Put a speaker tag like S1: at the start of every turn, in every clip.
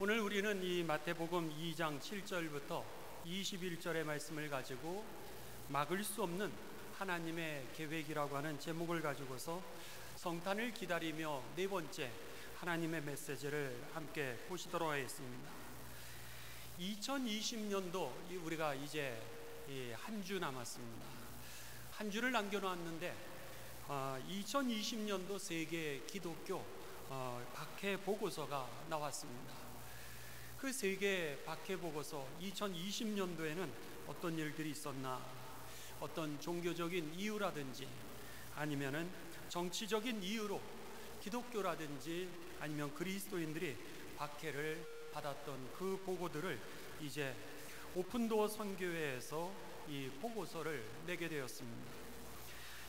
S1: 오늘 우리는 이 마태복음 2장 7절부터 21절의 말씀을 가지고 막을 수 없는 하나님의 계획이라고 하는 제목을 가지고서 성탄을 기다리며 네 번째 하나님의 메시지를 함께 보시도록 하겠습니다. 2020년도 우리가 이제 한 주 남았습니다. 한 주를 남겨놓았는데 2020년도 세계 기독교 박해 보고서가 나왔습니다. 그 세계 박해 보고서 2020년도에는 어떤 일들이 있었나, 어떤 종교적인 이유라든지 아니면은 정치적인 이유로 기독교라든지 아니면 그리스도인들이 박해를 받았던 그 보고들을 이제 오픈도어 선교회에서 이 보고서를 내게 되었습니다.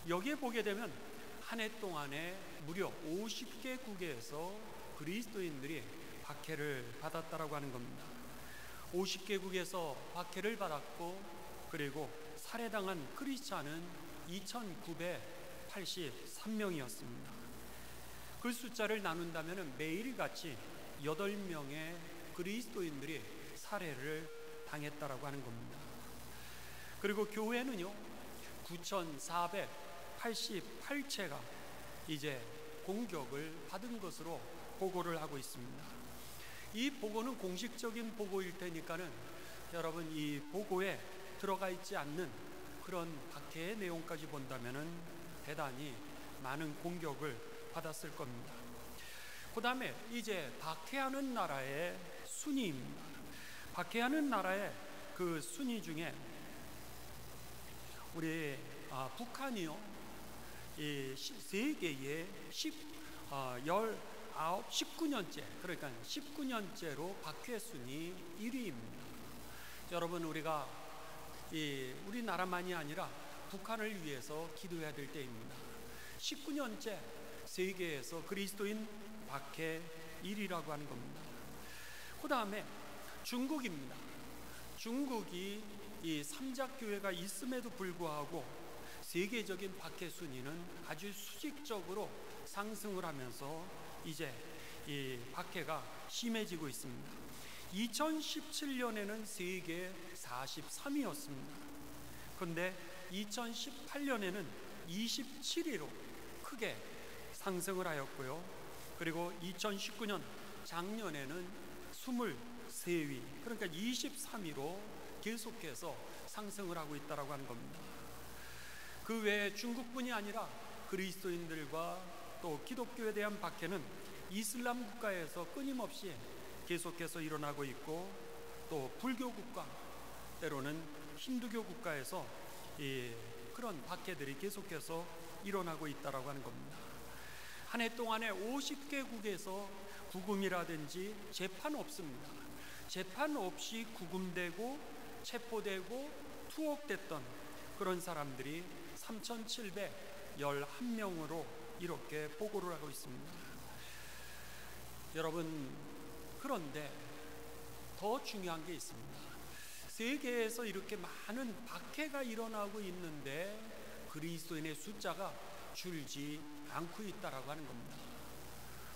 S1: 여기에 보게 되면 한 해 동안에 무려 50개국에서 그리스도인들이 박해를 받았다라고 하는 겁니다. 50개국에서 박해를 받았고, 그리고 살해당한 크리스찬은 2,983명이었습니다. 그 숫자를 나눈다면 매일같이 8명의 그리스도인들이 살해를 당했다라고 하는 겁니다. 그리고 교회는요 9,488채가 이제 공격을 받은 것으로 보고를 하고 있습니다. 이 보고는 공식적인 보고일 테니까는 여러분 이 보고에 들어가 있지 않는 그런 박해의 내용까지 본다면은 대단히 많은 공격을 받았을 겁니다. 그 다음에 이제 박해하는 나라의 순위입니다. 박해하는 나라의 그 순위 중에 우리 북한이요, 이 세계의 19년째, 그러니까 19년째로 박해 순위 1위입니다. 여러분 우리가 우리나라만이 아니라 북한을 위해서 기도해야 될 때입니다. 19년째 세계에서 그리스도인 박해 1위라고 하는 겁니다. 그 다음에 중국입니다. 중국이 이 삼작교회가 있음에도 불구하고 세계적인 박해 순위는 아주 수직적으로 상승을 하면서 이제 이 박해가 심해지고 있습니다. 2017년에는 세계 43위였습니다. 그런데 2018년에는 27위로 크게 상승을 하였고요. 그리고 2019년 작년에는 23위, 그러니까 23위로 계속해서 상승을 하고 있다고 하는 겁니다. 그 외에 중국뿐이 아니라 그리스도인들과 또 기독교에 대한 박해는 이슬람 국가에서 끊임없이 계속해서 일어나고 있고, 또 불교 국가, 때로는 힌두교 국가에서 그런 박해들이 계속해서 일어나고 있다고 하는 겁니다. 한 해 동안에 50개국에서 구금이라든지 재판 없습니다. 재판 없이 구금되고 체포되고 투옥됐던 그런 사람들이 3,711명으로 이렇게 보고를 하고 있습니다. 여러분, 그런데 더 중요한 게 있습니다. 세계에서 이렇게 많은 박해가 일어나고 있는데 그리스도인의 숫자가 줄지 않고 있다라고 하는 겁니다.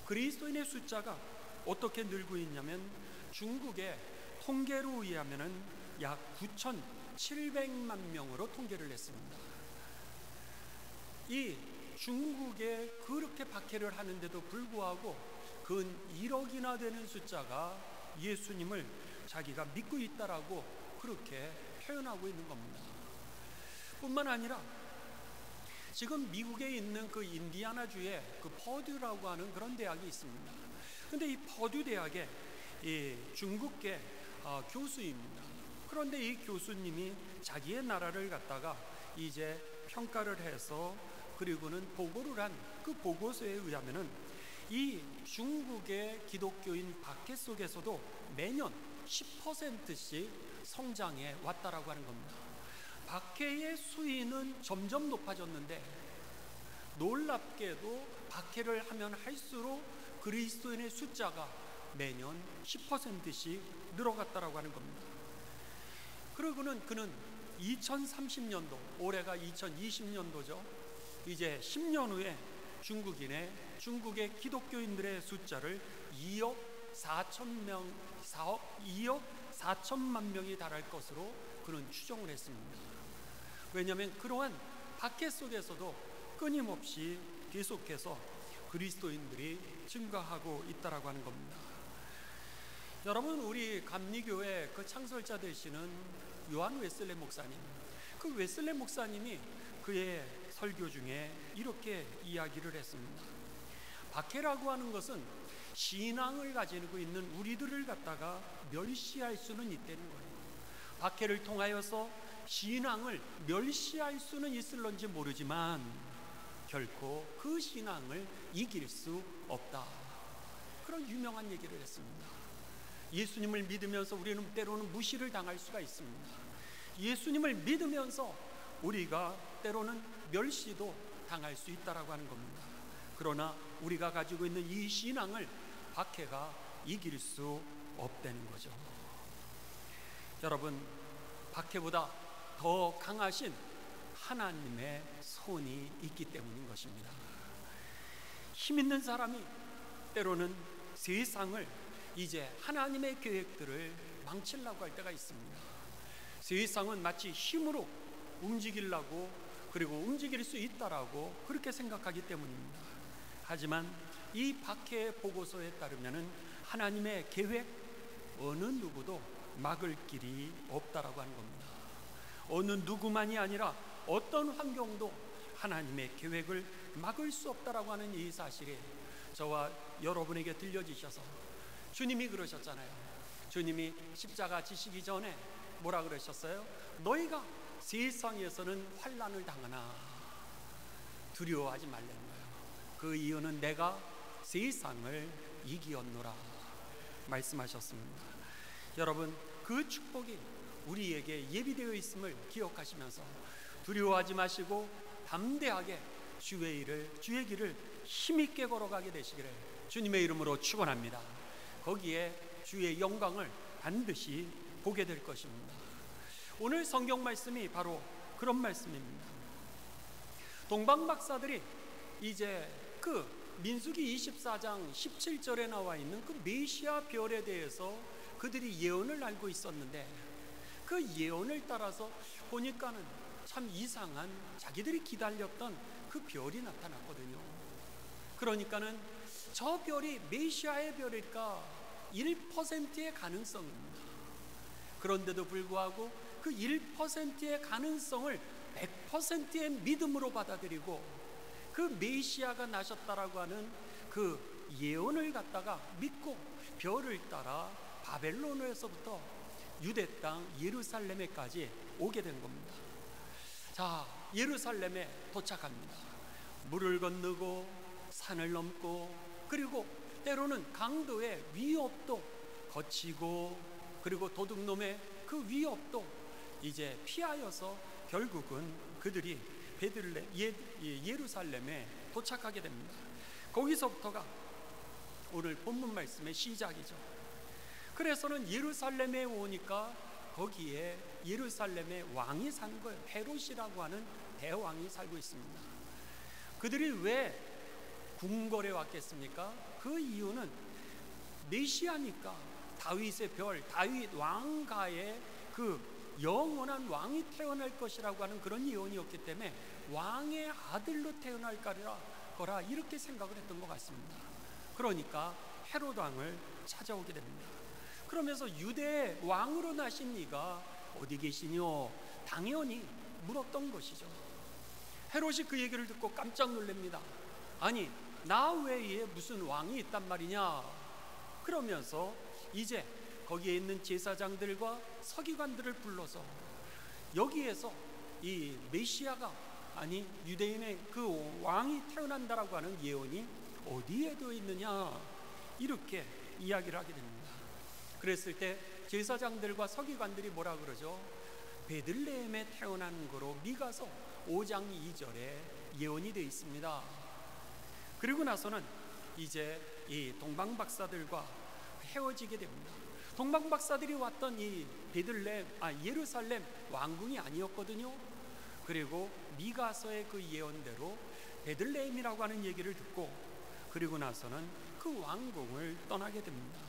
S1: 그리스도인의 숫자가 어떻게 늘고 있냐면 중국의 통계로 의하면은 약 9,700만 명으로 통계를 냈습니다. 이 중국에 그렇게 박해를 하는데도 불구하고 근 1억이나 되는 숫자가 예수님을 자기가 믿고 있다라고 그렇게 표현하고 있는 겁니다. 뿐만 아니라 지금 미국에 있는 그 인디아나주에 그 퍼듀라고 하는 그런 대학이 있습니다. 근데 이 퍼듀 대학의 이 중국계 교수입니다. 그런데 이 교수님이 자기의 나라를 갖다가 이제 평가를 해서 그리고는 보고를 한 그 보고서에 의하면은 이 중국의 기독교인 박해 속에서도 매년 10%씩 성장해 왔다라고 하는 겁니다. 박해의 수위는 점점 높아졌는데 놀랍게도 박해를 하면 할수록 그리스도인의 숫자가 매년 10%씩 늘어갔다라고 하는 겁니다. 그러고는 그는 2030년도, 올해가 2020년도죠. 이제 10년 후에 중국의 기독교인들의 숫자를 2억 2억 4천만 명이 달할 것으로 그는 추정을 했습니다. 왜냐하면 그러한 박해 속에서도 끊임없이 계속해서 그리스도인들이 증가하고 있다라고 하는 겁니다. 여러분, 우리 감리교회 그 창설자 되시는 요한 웨슬레 목사님, 그 웨슬레 목사님이 그의 설교 중에 이렇게 이야기를 했습니다. 박해라고 하는 것은 신앙을 가지고 있는 우리들을 갖다가 멸시할 수는 있다는 거예요. 박해를 통하여서 신앙을 멸시할 수는 있을런지 모르지만 결코 그 신앙을 이길 수 없다, 그런 유명한 얘기를 했습니다. 예수님을 믿으면서 우리는 때로는 무시를 당할 수가 있습니다. 예수님을 믿으면서 우리가 때로는 멸시도 당할 수 있다라고 하는 겁니다. 그러나 우리가 가지고 있는 이 신앙을 박해가 이길 수 없다는 거죠. 여러분, 박해보다 더 강하신 하나님의 손이 있기 때문인 것입니다. 힘 있는 사람이 때로는 세상을, 이제 하나님의 계획들을 망치려고 할 때가 있습니다. 세상은 마치 힘으로 움직이려고, 그리고 움직일 수 있다라고 그렇게 생각하기 때문입니다. 하지만 이 박해 보고서에 따르면은 하나님의 계획, 어느 누구도 막을 길이 없다라고 하는 겁니다. 어느 누구만이 아니라 어떤 환경도 하나님의 계획을 막을 수 없다라고 하는 이 사실이 저와 여러분에게 들려지셔서, 주님이 그러셨잖아요. 주님이 십자가 지시기 전에 뭐라 그러셨어요? 너희가 세상에서는 환난을 당하나 두려워하지 말라는 거예요. 그 이유는 내가 세상을 이기었노라 말씀하셨습니다. 여러분, 그 축복이 우리에게 예비되어 있음을 기억하시면서 두려워하지 마시고 담대하게 주의 길을 힘있게 걸어가게 되시기를 주님의 이름으로 축원합니다. 거기에 주의 영광을 반드시 보게 될 것입니다. 오늘 성경 말씀이 바로 그런 말씀입니다. 동방 박사들이 이제 그 민수기 24장 17절에 나와 있는 그 메시아 별에 대해서 그들이 예언을 알고 있었는데, 그 예언을 따라서 보니까는 참 이상한, 자기들이 기다렸던 그 별이 나타났거든요. 그러니까는 저 별이 메시아의 별일까 1%의 가능성입니다. 그런데도 불구하고 그 1%의 가능성을 100%의 믿음으로 받아들이고 그 메시아가 나셨다라고 하는 그 예언을 갖다가 믿고 별을 따라 바벨론에서부터 유대 땅 예루살렘에까지 오게 된 겁니다. 자, 예루살렘에 도착합니다. 물을 건너고 산을 넘고, 그리고 때로는 강도의 위협도 거치고, 그리고 도둑놈의 그 위협도 이제 피하여서 결국은 그들이 예루살렘에 도착하게 됩니다. 거기서부터가 오늘 본문 말씀의 시작이죠. 그래서는 예루살렘에 오니까 거기에 예루살렘의 왕이 사는 거예요. 헤롯이라고 하는 대왕이 살고 있습니다. 그들이 왜 궁궐에 왔겠습니까? 그 이유는 메시아니까, 다윗의 별, 다윗 왕가의 그 영원한 왕이 태어날 것이라고 하는 그런 예언이었기 때문에 왕의 아들로 태어날 거라 이렇게 생각을 했던 것 같습니다. 그러니까 헤롯 왕을 찾아오게 됩니다. 그러면서 유대의 왕으로 나신 이가 어디 계시뇨? 당연히 물었던 것이죠. 헤롯이 그 얘기를 듣고 깜짝 놀랍니다. 아니, 나 외에 무슨 왕이 있단 말이냐? 그러면서 이제 거기에 있는 제사장들과 서기관들을 불러서 여기에서 이 메시아가, 아니 유대인의 그 왕이 태어난다라고 하는 예언이 어디에 되어 있느냐, 이렇게 이야기를 하게 됩니다. 그랬을 때 제사장들과 서기관들이 뭐라 그러죠? 베들레헴에 태어나는 거로 미가서 5장 2절에 예언이 되어 있습니다. 그리고 나서는 이제 이 동방박사들과 헤어지게 됩니다. 동방박사들이 왔던 이 예루살렘 왕궁이 아니었거든요. 그리고 미가서의 그 예언대로 베들레헴이라고 하는 얘기를 듣고, 그리고 나서는 그 왕궁을 떠나게 됩니다.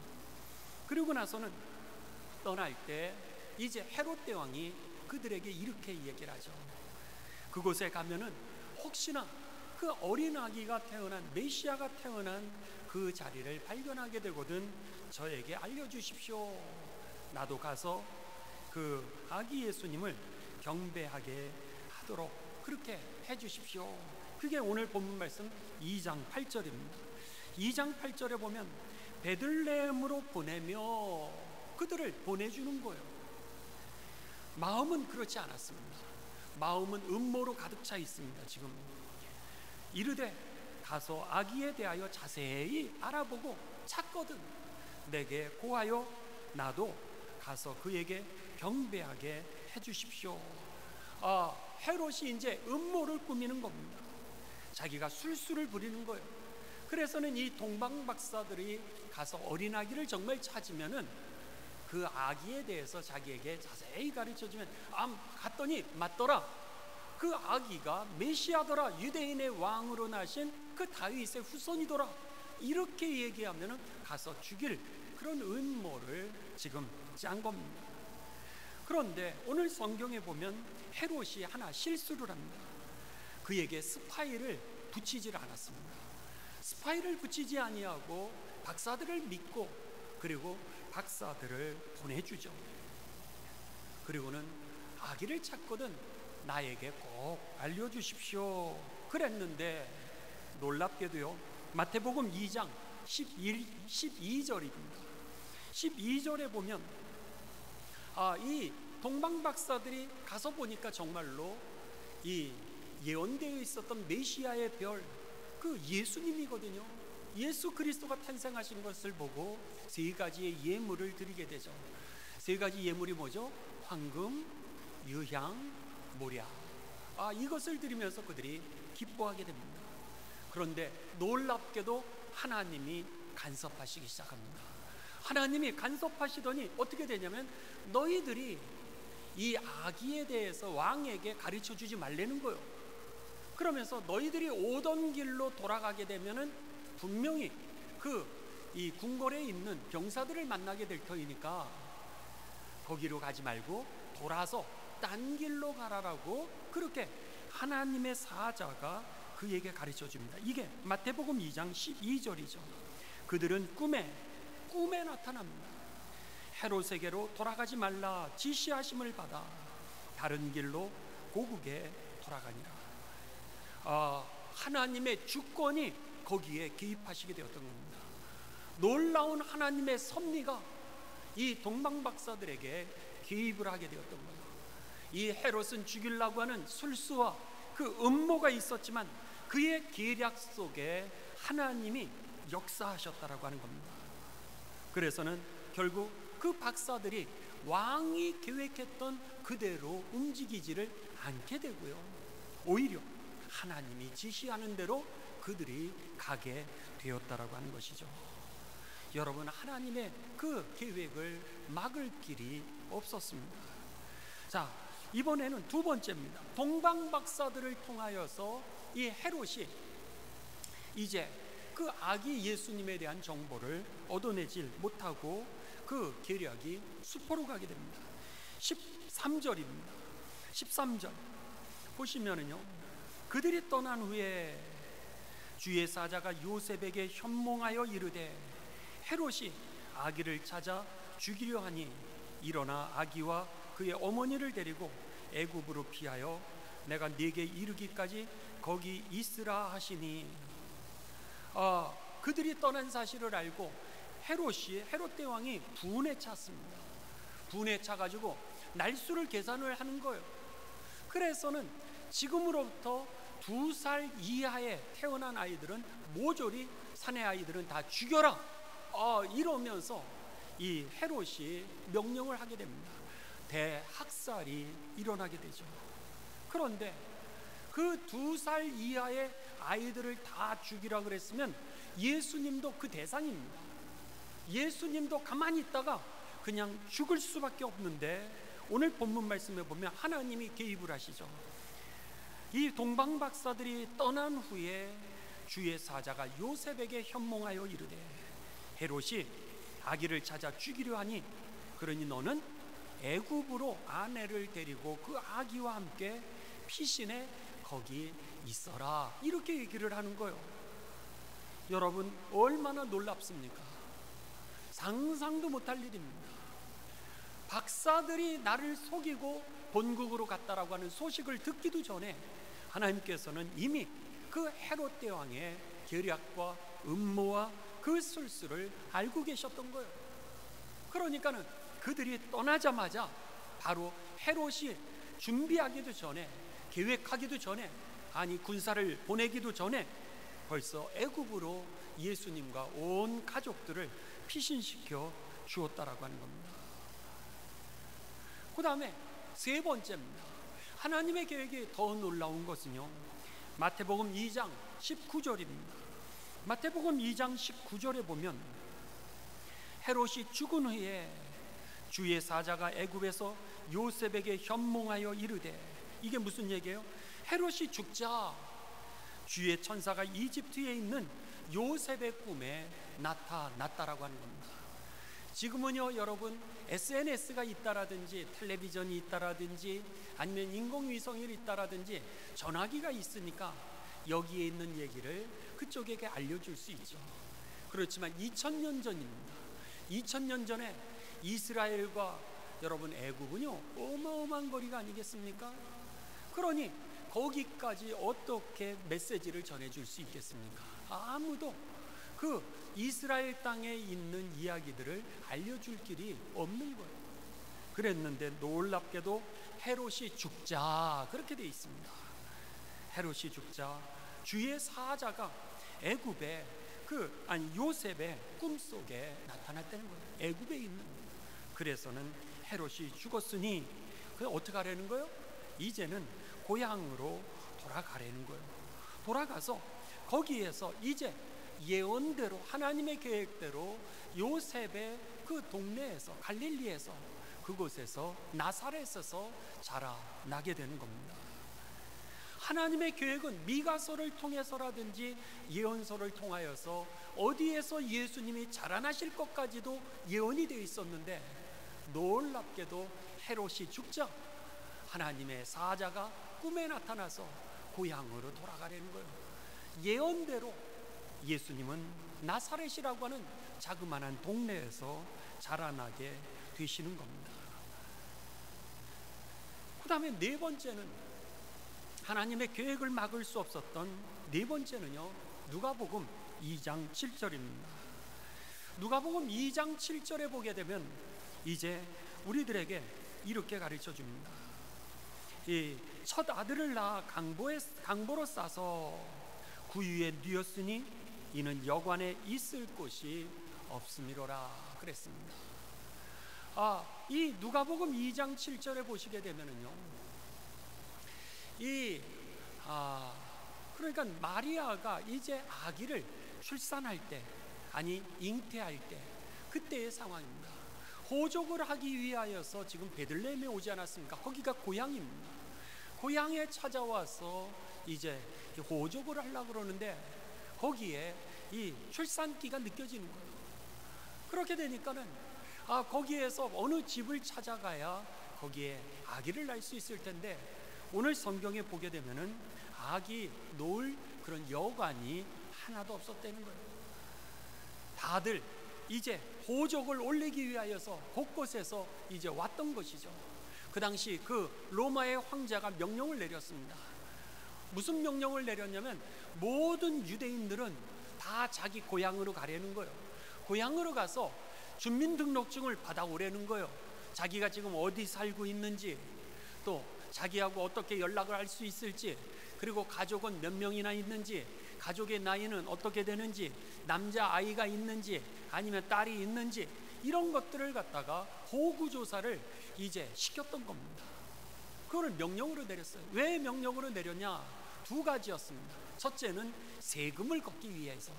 S1: 그리고 나서는 떠날 때 이제 헤롯 대왕이 그들에게 이렇게 얘기를 하죠. 그곳에 가면은 혹시나 그 어린 아기가 태어난, 메시아가 태어난 그 자리를 발견하게 되거든 저에게 알려주십시오. 나도 가서 그 아기 예수님을 경배하게 하도록 그렇게 해주십시오. 그게 오늘 본문 말씀 2장 8절입니다. 2장 8절에 보면 베들레헴으로 보내며 그들을 보내주는 거예요. 마음은 그렇지 않았습니다. 마음은 음모로 가득 차 있습니다. 지금 이르되 가서 아기에 대하여 자세히 알아보고 찾거든 내게 고하여 나도 가서 그에게 경배하게 해주십시오. 헤롯이 이제 음모를 꾸미는 겁니다. 자기가 술수를 부리는 거예요. 그래서는 이 동방박사들이 가서 어린아기를 정말 찾으면은 그 아기에 대해서 자기에게 자세히 가르쳐주면 갔더니 맞더라. 그 아기가 메시아더라. 유대인의 왕으로 나신 그 다윗의 후손이더라. 이렇게 얘기하면은 가서 죽일 그런 음모를 지금 짠 겁니다. 그런데 오늘 성경에 보면 헤롯이 하나 실수를 합니다. 그에게 스파이를 붙이질 않았습니다. 스파이를 붙이지 아니하고 박사들을 믿고 그리고 박사들을 보내주죠. 그리고는 아기를 찾거든 나에게 꼭 알려주십시오 그랬는데 놀랍게도요 마태복음 2장 12절입니다 12절에 보면 이 동방박사들이 가서 보니까 정말로 이 예언되어 있었던 메시아의 별 그 예수님이거든요. 예수 그리스도가 탄생하신 것을 보고 세 가지의 예물을 드리게 되죠. 세 가지 예물이 뭐죠? 황금, 유향, 모략. 이것을 드리면서 그들이 기뻐하게 됩니다. 그런데 놀랍게도 하나님이 간섭하시기 시작합니다. 하나님이 간섭하시더니 어떻게 되냐면 너희들이 이 아기에 대해서 왕에게 가르쳐 주지 말라는 거예요. 그러면서 너희들이 오던 길로 돌아가게 되면은 분명히 이 궁궐에 있는 병사들을 만나게 될 터이니까 거기로 가지 말고 돌아서 딴 길로 가라라고 그렇게 하나님의 사자가 그에게 가르쳐 줍니다. 이게 마태복음 2장 12절이죠. 그들은 꿈에 나타납니다. 헤롯에게로 돌아가지 말라 지시하심을 받아 다른 길로 고국에 돌아가니라. 하나님의 주권이 거기에 개입하시게 되었던 겁니다. 놀라운 하나님의 섭리가 이 동방박사들에게 개입을 하게 되었던 거예요. 이 헤롯은 죽이려고 하는 술수와 그 음모가 있었지만 그의 계략 속에 하나님이 역사하셨다라고 하는 겁니다. 그래서는 결국 그 박사들이 왕이 계획했던 그대로 움직이지를 않게 되고요. 오히려 하나님이 지시하는 대로 그들이 가게 되었다라고 하는 것이죠. 여러분, 하나님의 그 계획을 막을 길이 없었습니다. 자, 이번에는 두 번째입니다. 동방박사들을 통하여서 이 헤롯이 이제 그 아기 예수님에 대한 정보를 얻어내질 못하고 그 계략이 수포로 가게 됩니다. 13절입니다. 13절 보시면은요, 그들이 떠난 후에 주의 사자가 요셉에게 현몽하여 이르되 헤롯이 아기를 찾아 죽이려 하니 일어나 아기와 그의 어머니를 데리고 애굽으로 피하여 내가 네게 이르기까지 거기 있으라 하시니. 그들이 떠난 사실을 알고 헤롯 대왕이 분에 찼습니다. 분에 차가지고 날수를 계산을 하는 거예요. 그래서는 지금으로부터 2살 이하에 태어난 아이들은 모조리 사내 아이들은 다 죽여라, 이러면서 이 헤롯이 명령을 하게 됩니다. 대학살이 일어나게 되죠. 그런데 그 2살 이하의 아이들을 다 죽이라 그랬으면 예수님도 그 대상입니다. 예수님도 가만히 있다가 그냥 죽을 수밖에 없는데 오늘 본문 말씀에 보면 하나님이 개입을 하시죠. 이 동방박사들이 떠난 후에 주의 사자가 요셉에게 현몽하여 이르되 헤롯이 아기를 찾아 죽이려 하니 그러니 너는 애굽으로 아내를 데리고 그 아기와 함께 피신에 거기 있어라. 이렇게 얘기를 하는 거예요. 여러분, 얼마나 놀랍습니까? 상상도 못할 일입니다. 박사들이 나를 속이고 본국으로 갔다라고 하는 소식을 듣기도 전에 하나님께서는 이미 그 헤롯 대왕의 계략과 음모와 그 술수를 알고 계셨던 거예요. 그러니까는 그들이 떠나자마자 바로 헤롯이 준비하기도 전에, 계획하기도 전에, 아니 군사를 보내기도 전에 벌써 애굽으로 예수님과 온 가족들을 피신시켜 주었다라고 하는 겁니다. 그 다음에 세 번째입니다. 하나님의 계획이 더 놀라운 것은요, 마태복음 2장 19절입니다. 마태복음 2장 19절에 보면 헤롯이 죽은 후에 주의 사자가 애굽에서 요셉에게 현몽하여 이르되, 이게 무슨 얘기예요? 헤롯이 죽자 주의 천사가 이집트에 있는 요셉의 꿈에 나타났다라고 하는 겁니다. 지금은요 여러분, SNS가 있다라든지 텔레비전이 있다라든지 아니면 인공위성이 있다라든지 전화기가 있으니까 여기에 있는 얘기를 그쪽에게 알려줄 수 있죠. 그렇지만 2000년 전입니다. 2000년 전에 이스라엘과 여러분 애굽은요 어마어마한 거리가 아니겠습니까? 그러니 거기까지 어떻게 메시지를 전해줄 수 있겠습니까? 아무도 그 이스라엘 땅에 있는 이야기들을 알려줄 길이 없는 거예요. 그랬는데 놀랍게도 헤롯이 죽자 그렇게 돼 있습니다. 헤롯이 죽자 주의 사자가 애굽에 요셉의 꿈속에 나타났다는 거예요. 애굽에 있는. 그래서는 헤롯이 죽었으니 어떻게 하려는 거예요? 이제는 고향으로 돌아가려는 거예요. 돌아가서 거기에서 이제 예언대로 하나님의 계획대로 요셉의 그 동네에서 갈릴리에서 그곳에서 나사렛에서 자라나게 되는 겁니다. 하나님의 계획은 미가서를 통해서라든지 예언서를 통하여서 어디에서 예수님이 자라나실 것까지도 예언이 되어 있었는데 놀랍게도 헤롯이 죽자 하나님의 사자가 꿈에 나타나서 고향으로 돌아가려는 거예요. 예언대로 예수님은 나사렛이라고 하는 자그마한 동네에서 자라나게 되시는 겁니다. 그 다음에 네 번째는 하나님의 계획을 막을 수 없었던 네 번째는요, 누가복음 2장 7절입니다. 누가복음 2장 7절에 보게 되면 이제 우리들에게 이렇게 가르쳐 줍니다. 이 첫 아들을 낳아 강보로 싸서 구유에 뉘었으니 이는 여관에 있을 곳이 없음이로라 그랬습니다. 이 누가복음 2장 7절에 보시게 되면은요, 그러니까 마리아가 이제 아기를 출산할 때, 아니 잉태할 때, 그때의 상황입니다. 호적을 하기 위하여서 지금 베들레헴에 오지 않았습니까? 거기가 고향입니다. 고향에 찾아와서 이제 호적을 하려고 그러는데 거기에 이 출산기가 느껴지는 거예요. 그렇게 되니까는 거기에서 어느 집을 찾아가야 거기에 아기를 낳을 수 있을 텐데 오늘 성경에 보게 되면은 아기 놓을 그런 여관이 하나도 없었다는 거예요. 다들 이제 호적을 올리기 위하여서 곳곳에서 이제 왔던 것이죠. 그 당시 그 로마의 황제가 명령을 내렸습니다. 무슨 명령을 내렸냐면 모든 유대인들은 다 자기 고향으로 가려는 거예요. 고향으로 가서 주민등록증을 받아오려는 거예요. 자기가 지금 어디 살고 있는지, 또 자기하고 어떻게 연락을 할 수 있을지, 그리고 가족은 몇 명이나 있는지, 가족의 나이는 어떻게 되는지, 남자 아이가 있는지 아니면 딸이 있는지, 이런 것들을 갖다가 호구조사를 이제 시켰던 겁니다. 그거를 명령으로 내렸어요. 왜 명령으로 내렸냐? 두 가지였습니다. 첫째는 세금을 걷기 위해서,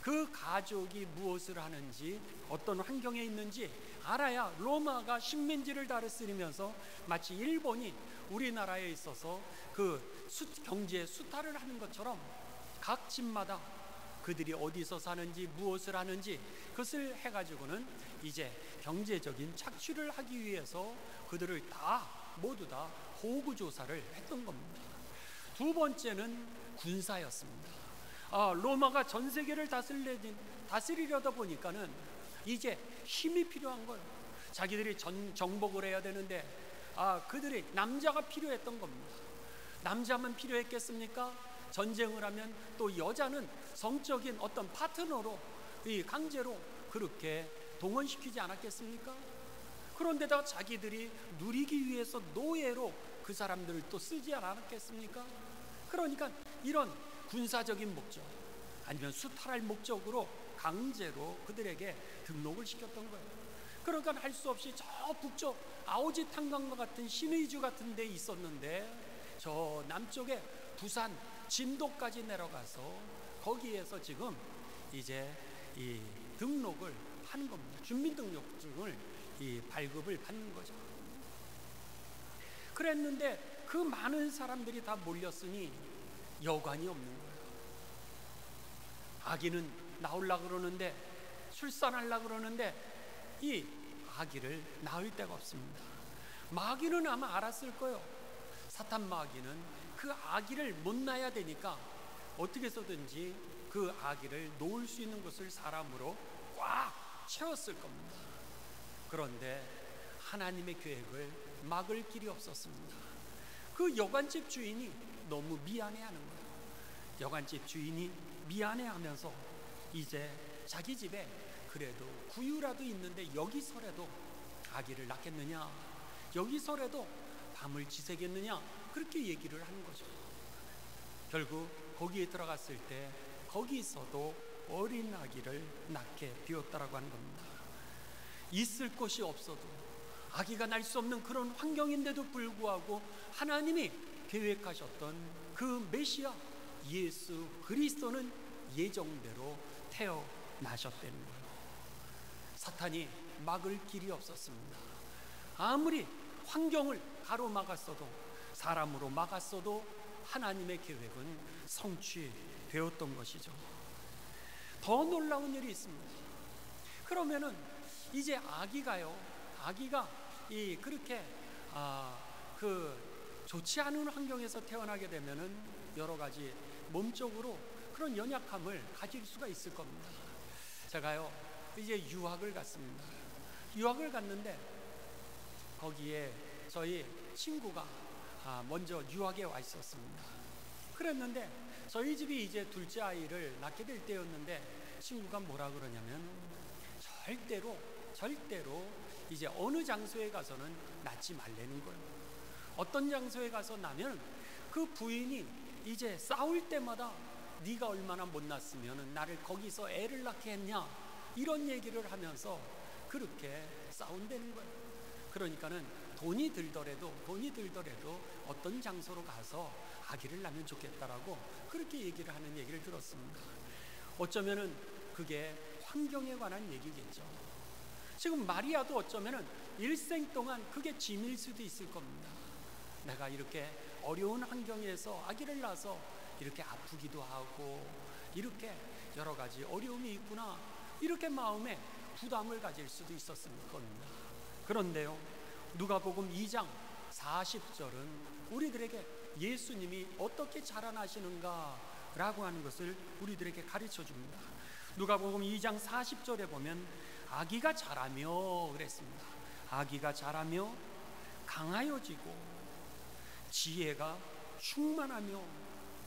S1: 그 가족이 무엇을 하는지, 어떤 환경에 있는지 알아야 로마가 식민지를 다스리면서 마치 일본이 우리나라에 있어서 그 경제 수탈을 하는 것처럼 각 집마다 그들이 어디서 사는지 무엇을 하는지 그것을 해가지고는 이제 경제적인 착취를 하기 위해서 그들을 모두 다 호구 조사를 했던 겁니다. 두 번째는 군사였습니다. 로마가 전 세계를 다스리려다 보니까는 이제 힘이 필요한 거예요. 자기들이 정복을 해야 되는데 그들이 남자가 필요했던 겁니다. 남자만 필요했겠습니까? 전쟁을 하면 또 여자는 성적인 어떤 파트너로 강제로 그렇게 동원시키지 않았겠습니까? 그런데다가 자기들이 누리기 위해서 노예로 그 사람들을 또 쓰지 않았겠습니까? 그러니까 이런 군사적인 목적 아니면 수탈할 목적으로 강제로 그들에게 등록을 시켰던 거예요. 그러니까 할 수 없이 저 북쪽 아오지 탄광과 같은 신의주 같은 데 있었는데 저 남쪽에 부산 진도까지 내려가서 거기에서 지금 이제 이 등록을 하는 겁니다. 주민등록증을 발급을 받는 거죠. 그랬는데 그 많은 사람들이 다 몰렸으니 여관이 없는 거예요. 아기는 나오려고 그러는데, 출산하려고 그러는데 이 아기를 낳을 데가 없습니다. 마귀는 아마 알았을 거예요. 사탄 마귀는 그 아기를 못 낳아야 되니까 어떻게 해서든지 그 아기를 놓을 수 있는 곳을 사람으로 꽉 채웠을 겁니다. 그런데 하나님의 계획을 막을 길이 없었습니다. 그 여관집 주인이 너무 미안해하는 거예요. 여관집 주인이 미안해하면서 이제 자기 집에 그래도 구유라도 있는데 여기서라도 아기를 낳겠느냐, 여기서라도 밤을 지새겠느냐, 그렇게 얘기를 하는 거죠. 결국 거기에 들어갔을 때 거기서도 어린 아기를 낳게 되었다라고 하는 겁니다. 있을 곳이 없어도 아기가 날 수 없는 그런 환경인데도 불구하고 하나님이 계획하셨던 그 메시아 예수 그리스도는 예정대로 태어나셨다는 거예요. 사탄이 막을 길이 없었습니다. 아무리 환경을 가로막았어도, 사람으로 막았어도 하나님의 계획은 성취되었던 것이죠. 더 놀라운 일이 있습니다. 그러면은 이제 아기가 그렇게 좋지 않은 환경에서 태어나게 되면은 여러 가지 몸적으로 그런 연약함을 가질 수가 있을 겁니다. 제가요 이제 유학을 갔습니다. 유학을 갔는데 거기에 저희 친구가 먼저 유학에 와 있었습니다. 그랬는데 저희 집이 이제 둘째 아이를 낳게 될 때였는데 친구가 뭐라 그러냐면 절대로 이제 어느 장소에 가서는 낳지 말라는 거예요. 어떤 장소에 가서 나면 그 부인이 이제 싸울 때마다 네가 얼마나 못 낳았으면 나를 거기서 애를 낳게 했냐, 이런 얘기를 하면서 그렇게 싸운다는 거예요. 그러니까는 돈이 들더라도 어떤 장소로 가서 아기를 낳으면 좋겠다라고 그렇게 얘기를 하는 얘기를 들었습니다. 어쩌면은 그게 환경에 관한 얘기겠죠. 지금 마리아도 어쩌면은 일생 동안 그게 짐일 수도 있을 겁니다. 내가 이렇게 어려운 환경에서 아기를 낳아서 이렇게 아프기도 하고 이렇게 여러 가지 어려움이 있구나, 이렇게 마음에 부담을 가질 수도 있었을 겁니다. 그런데요, 누가복음 2장 40절은 우리들에게 예수님이 어떻게 자라나시는가 라고 하는 것을 우리들에게 가르쳐 줍니다. 누가복음 2장 40절에 보면 아기가 자라며 그랬습니다. 아기가 자라며 강하여지고 지혜가 충만하며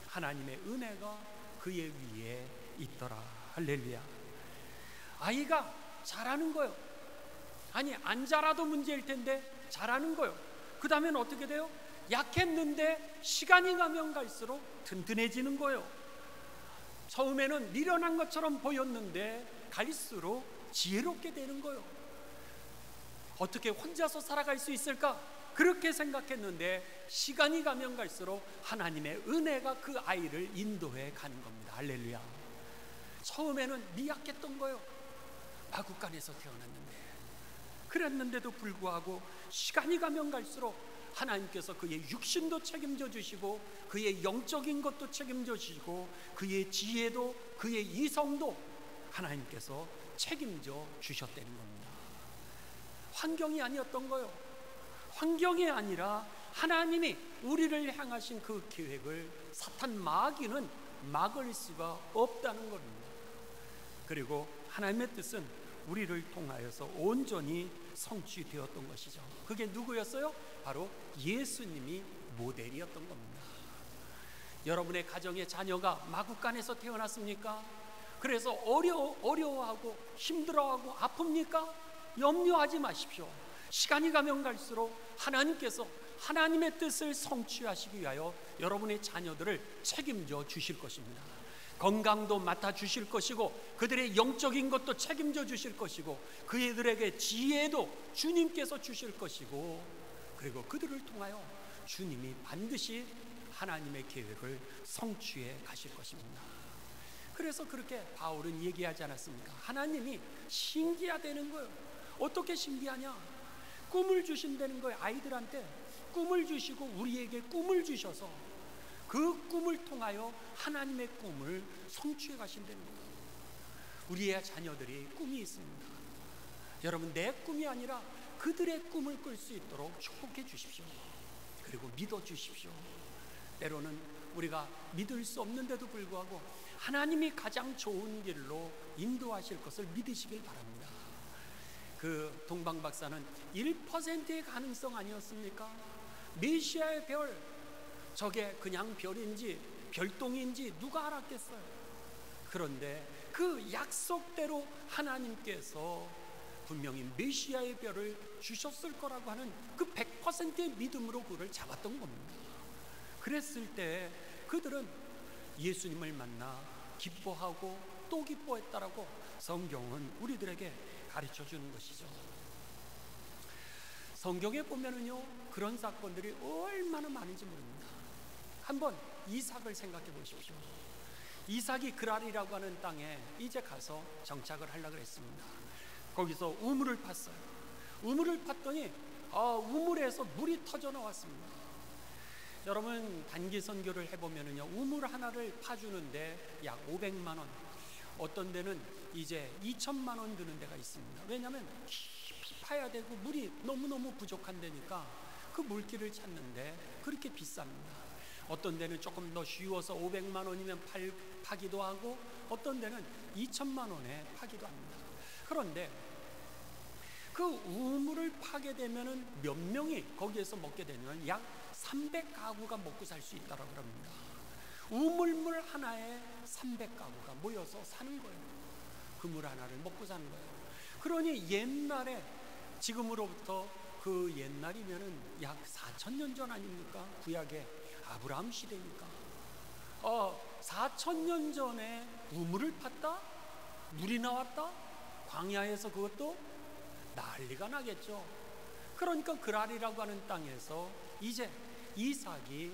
S1: 하나님의 은혜가 그의 위에 있더라. 할렐루야. 아이가 자라는 거예요. 아니 안 자라도 문제일 텐데 자라는 거예요. 그 다음엔 어떻게 돼요? 약했는데 시간이 가면 갈수록 튼튼해지는 거예요. 처음에는 미련한 것처럼 보였는데 갈수록 지혜롭게 되는 거예요. 어떻게 혼자서 살아갈 수 있을까? 그렇게 생각했는데 시간이 가면 갈수록 하나님의 은혜가 그 아이를 인도해 가는 겁니다. 할렐루야. 처음에는 미약했던 거예요. 마구간에서 태어났는데, 그랬는데도 불구하고 시간이 가면 갈수록 하나님께서 그의 육신도 책임져 주시고 그의 영적인 것도 책임져 주시고 그의 지혜도 그의 이성도 하나님께서 책임져 주셨다는 겁니다. 환경이 아니었던 거요. 환경이 아니라 하나님이 우리를 향하신 그 계획을 사탄 마귀는 막을 수가 없다는 겁니다. 그리고 하나님의 뜻은 우리를 통하여서 온전히 성취되었던 것이죠. 그게 누구였어요? 바로 예수님이 모델이었던 겁니다. 여러분의 가정의 자녀가 마구간에서 태어났습니까? 그래서 어려워하고 힘들어하고 아픕니까? 염려하지 마십시오. 시간이 가면 갈수록 하나님께서 하나님의 뜻을 성취하시기 위하여 여러분의 자녀들을 책임져 주실 것입니다. 건강도 맡아 주실 것이고 그들의 영적인 것도 책임져 주실 것이고 그들에게 지혜도 주님께서 주실 것이고 그리고 그들을 통하여 주님이 반드시 하나님의 계획을 성취해 가실 것입니다. 그래서 그렇게 바울은 얘기하지 않았습니까? 하나님이 신기하다는 거예요. 어떻게 신기하냐? 꿈을 주신다는 거예요. 아이들한테 꿈을 주시고 우리에게 꿈을 주셔서 그 꿈을 통하여 하나님의 꿈을 성취해 가신다는 거예요. 우리의 자녀들이 꿈이 있습니다. 여러분, 내 꿈이 아니라 그들의 꿈을 꿀 수 있도록 축복해 주십시오. 그리고 믿어 주십시오. 때로는 우리가 믿을 수 없는데도 불구하고 하나님이 가장 좋은 길로 인도하실 것을 믿으시길 바랍니다. 그 동방 박사는 1%의 가능성 아니었습니까? 메시아의 별, 저게 그냥 별인지 별똥인지 누가 알았겠어요? 그런데 그 약속대로 하나님께서 분명히 메시아의 별을 주셨을 거라고 하는 그 100%의 믿음으로 그를 잡았던 겁니다. 그랬을 때 그들은 예수님을 만나 기뻐하고 또 기뻐했다라고 성경은 우리들에게 가르쳐 주는 것이죠. 성경에 보면은요, 그런 사건들이 얼마나 많은지 모릅니다. 한번 이삭을 생각해 보십시오. 이삭이 그랄이라고 하는 땅에 이제 가서 정착을 하려고 했습니다. 거기서 우물을 팠어요. 우물을 팠더니 우물에서 물이 터져 나왔습니다. 여러분, 단기 선교를 해보면은요, 우물 하나를 파주는데 약 500만 원, 어떤 데는 이제 2천만 원 드는 데가 있습니다. 왜냐하면 깊이 파야 되고 물이 너무너무 부족한 데니까 그 물길을 찾는데 그렇게 비쌉니다. 어떤 데는 조금 더 쉬워서 500만 원이면 파기도 하고 어떤 데는 2천만 원에 파기도 합니다. 그런데 그 우물을 파게 되면은 몇 명이 거기에서 먹게 되면 약 300가구가 먹고 살 수 있다고 합니다. 우물물 하나에 300가구가 모여서 사는 거예요. 그 물 하나를 먹고 사는 거예요. 그러니 옛날에, 지금으로부터 그 옛날이면은 약 4,000년 전 아닙니까? 구약의 아브라함 시대니까 4,000년 전에 우물을 팠다? 물이 나왔다? 광야에서 그것도 난리가 나겠죠. 그러니까 그랄이라고 하는 땅에서 이제 이삭이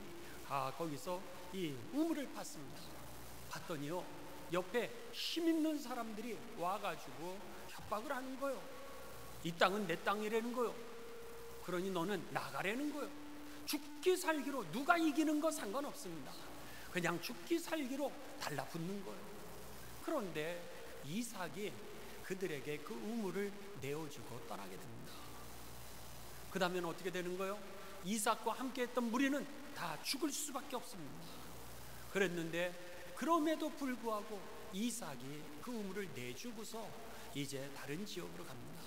S1: 거기서 이 우물을 팠습니다. 봤더니요, 옆에 힘 있는 사람들이 와가지고 협박을 하는 거예요. 이 땅은 내 땅이라는 거예요. 그러니 너는 나가라는 거예요. 죽기 살기로, 누가 이기는 거 상관없습니다. 그냥 죽기 살기로 달라붙는 거예요. 그런데 이삭이 그들에게 그 우물을 내어주고 떠나게 됩니다. 그 다음에는 어떻게 되는 거예요? 이삭과 함께 했던 무리는 다 죽을 수밖에 없습니다. 그랬는데 그럼에도 불구하고 이삭이 그 우물을 내주고서 이제 다른 지역으로 갑니다.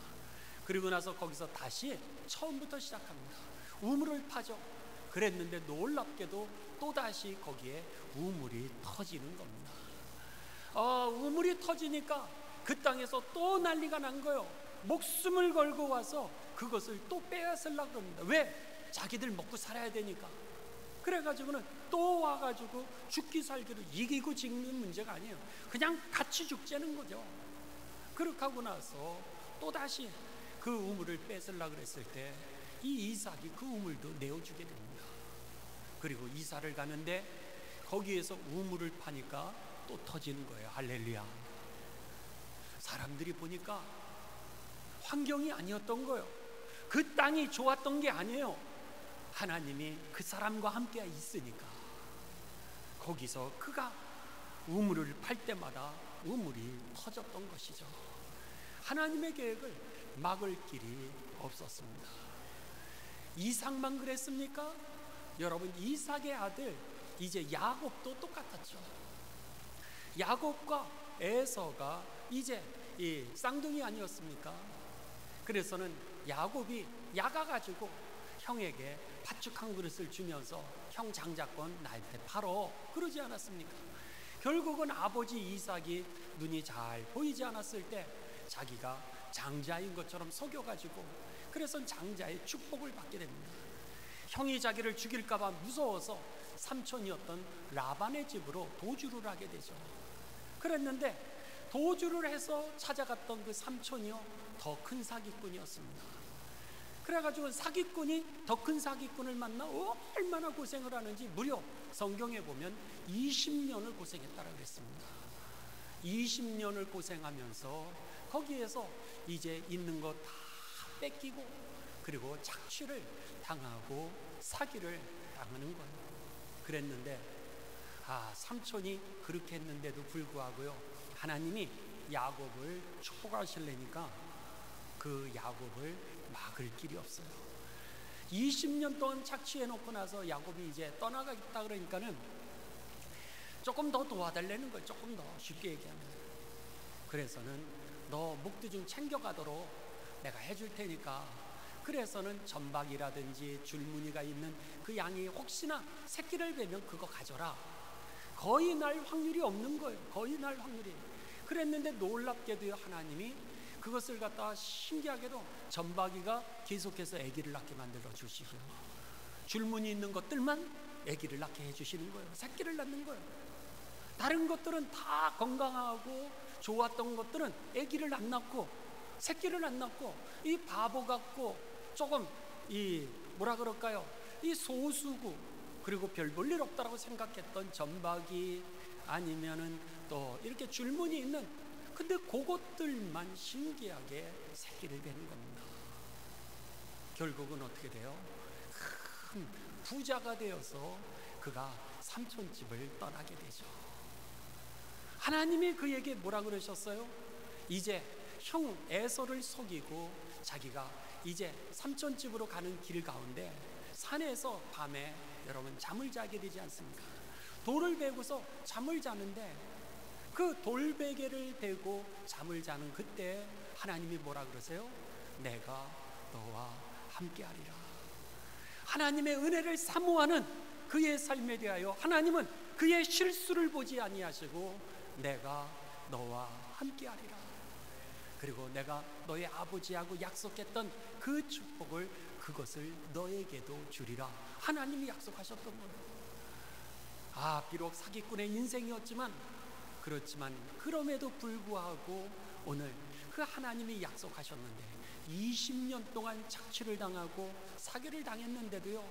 S1: 그리고 나서 거기서 다시 처음부터 시작합니다. 우물을 파죠. 그랬는데 놀랍게도 또다시 거기에 우물이 터지는 겁니다. 우물이 터지니까 그 땅에서 또 난리가 난 거예요. 목숨을 걸고 와서 그것을 또 빼앗으려고 합니다. 왜? 자기들 먹고 살아야 되니까. 그래가지고는 또 와가지고 죽기 살기로 이기고 지는 문제가 아니에요. 그냥 같이 죽자는 거죠. 그렇게 하고 나서 또다시 그 우물을 뺏으려고 했을 때 이 이삭이 그 우물도 내어주게 됩니다. 그리고 이사를 가는데 거기에서 우물을 파니까 또 터지는 거예요. 할렐루야. 사람들이 보니까 환경이 아니었던 거예요. 그 땅이 좋았던 게 아니에요. 하나님이 그 사람과 함께 있으니까 거기서 그가 우물을 팔 때마다 우물이 터졌던 것이죠. 하나님의 계획을 막을 길이 없었습니다. 이삭만 그랬습니까? 여러분, 이삭의 아들 이제 야곱도 똑같았죠. 야곱과 에서가 이제 이 쌍둥이 아니었습니까? 그래서는 야곱이 야가가지고 형에게 팥죽 한 그릇을 주면서 형 장자권 나한테 팔어, 그러지 않았습니까? 결국은 아버지 이삭이 눈이 잘 보이지 않았을 때 자기가 장자인 것처럼 속여가지고 그래서 장자의 축복을 받게 됩니다. 형이 자기를 죽일까봐 무서워서 삼촌이었던 라반의 집으로 도주를 하게 되죠. 그랬는데 도주를 해서 찾아갔던 그 삼촌이요, 더 큰 사기꾼이었습니다. 그래가지고 사기꾼이 더 큰 사기꾼을 만나 얼마나 고생을 하는지 무려 성경에 보면 20년을 고생했다고 그랬습니다. 20년을 고생하면서 거기에서 이제 있는 거 다 뺏기고 그리고 착취를 당하고 사기를 당하는 거예요. 그랬는데 삼촌이 그렇게 했는데도 불구하고요, 하나님이 야곱을 축복하시려니까 그 야곱을 막을 길이 없어요. 20년 동안 착취해놓고 나서 야곱이 이제 떠나가겠다 그러니까는 조금 더 도와달라는 거예요. 조금 더 쉽게 얘기하면. 그래서는 너 목도 좀 챙겨가도록 내가 해줄 테니까, 그래서는 점박이라든지 줄무늬가 있는 그 양이 혹시나 새끼를 베면 그거 가져라. 거의 날 확률이 없는 거예요. 거의 날 확률이. 그랬는데 놀랍게도요, 하나님이 그것을 갖다가 신기하게도 점박이가 계속해서 아기를 낳게 만들어 주시고요, 줄무늬 있는 것들만 아기를 낳게 해주시는 거예요. 새끼를 낳는 거예요. 다른 것들은 다 건강하고 좋았던 것들은 아기를 안 낳고 새끼를 안 낳고 이 바보 같고 조금 이 뭐라 그럴까요, 이 소수고 그리고 별 볼 일 없다라고 생각했던 점박이 아니면은 또 이렇게 줄무늬 있는, 근데 그것들만 신기하게 새끼를 베는 겁니다. 결국은 어떻게 돼요? 큰 부자가 되어서 그가 삼촌집을 떠나게 되죠. 하나님이 그에게 뭐라 그러셨어요? 이제 형 에서를 속이고 자기가 이제 삼촌집으로 가는 길 가운데 산에서 밤에 여러분 잠을 자게 되지 않습니까? 돌을 베고서 잠을 자는데 그 돌베개를 베고 잠을 자는 그때 하나님이 뭐라 그러세요? 내가 너와 함께하리라. 하나님의 은혜를 사모하는 그의 삶에 대하여 하나님은 그의 실수를 보지 아니하시고 내가 너와 함께하리라. 그리고 내가 너의 아버지하고 약속했던 그 축복을 그것을 너에게도 주리라. 하나님이 약속하셨던 거예요. 비록 사기꾼의 인생이었지만 그렇지만 그럼에도 불구하고 오늘 그 하나님이 약속하셨는데 20년 동안 착취를 당하고 사기를 당했는데도요,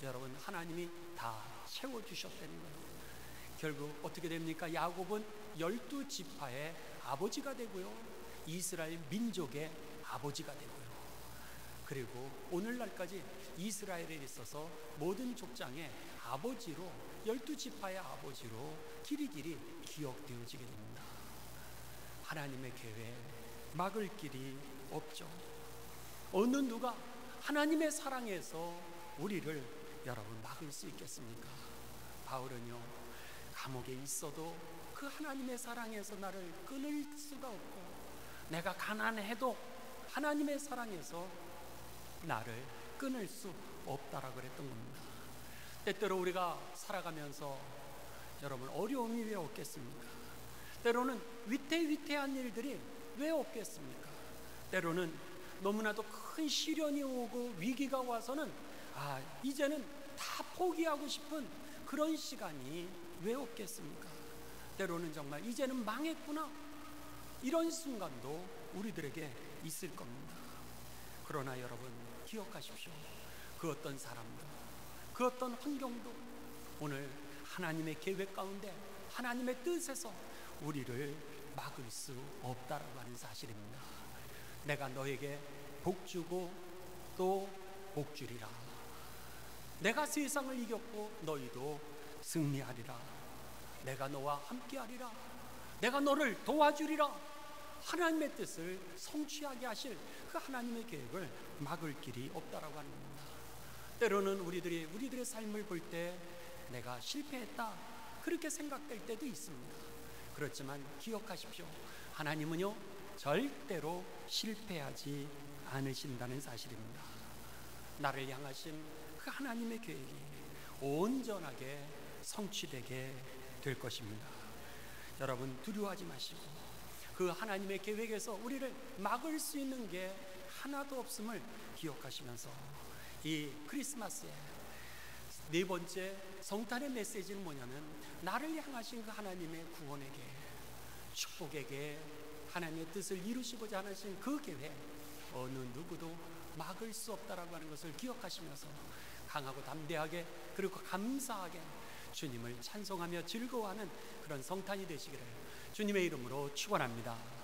S1: 여러분 하나님이 다 채워주셨다는 거예요. 결국 어떻게 됩니까? 야곱은 12지파의 아버지가 되고요, 이스라엘 민족의 아버지가 되고요, 그리고 오늘날까지 이스라엘에 있어서 모든 족장의 아버지로 12지파의 아버지로 길이길이 기억되어지게 됩니다. 하나님의 계획 막을 길이 없죠. 어느 누가 하나님의 사랑에서 우리를 여러분 막을 수 있겠습니까? 바울은요, 감옥에 있어도 그 하나님의 사랑에서 나를 끊을 수가 없고 내가 가난해도 하나님의 사랑에서 나를 끊을 수 없다라고 그랬던 겁니다. 때때로 우리가 살아가면서 여러분 어려움이 왜 없겠습니까? 때로는 위태위태한 일들이 왜 없겠습니까? 때로는 너무나도 큰 시련이 오고 위기가 와서는 이제는 다 포기하고 싶은 그런 시간이 왜 없겠습니까? 때로는 정말 이제는 망했구나, 이런 순간도 우리들에게 있을 겁니다. 그러나 여러분 기억하십시오. 그 어떤 사람도 그 어떤 환경도 오늘 하나님의 계획 가운데 하나님의 뜻에서 우리를 막을 수 없다라고 하는 사실입니다. 내가 너에게 복 주고 또 복 주리라. 내가 세상을 이겼고 너희도 승리하리라. 내가 너와 함께하리라. 내가 너를 도와주리라. 하나님의 뜻을 성취하게 하실 그 하나님의 계획을 막을 길이 없다라고 하는 겁니다. 때로는 우리들의 삶을 볼 때 내가 실패했다 그렇게 생각될 때도 있습니다. 그렇지만 기억하십시오. 하나님은요 절대로 실패하지 않으신다는 사실입니다. 나를 향하신 그 하나님의 계획이 온전하게 성취되게 될 것입니다. 여러분 두려워하지 마시고 그 하나님의 계획에서 우리를 막을 수 있는 게 하나도 없음을 기억하시면서 이 크리스마스에 네 번째 성탄의 메시지는 뭐냐면 나를 향하신 그 하나님의 구원에게 축복에게 하나님의 뜻을 이루시고자 하신 그 계획 어느 누구도 막을 수 없다라고 하는 것을 기억하시면서 강하고 담대하게 그리고 감사하게 주님을 찬송하며 즐거워하는 그런 성탄이 되시기를 주님의 이름으로 축원합니다.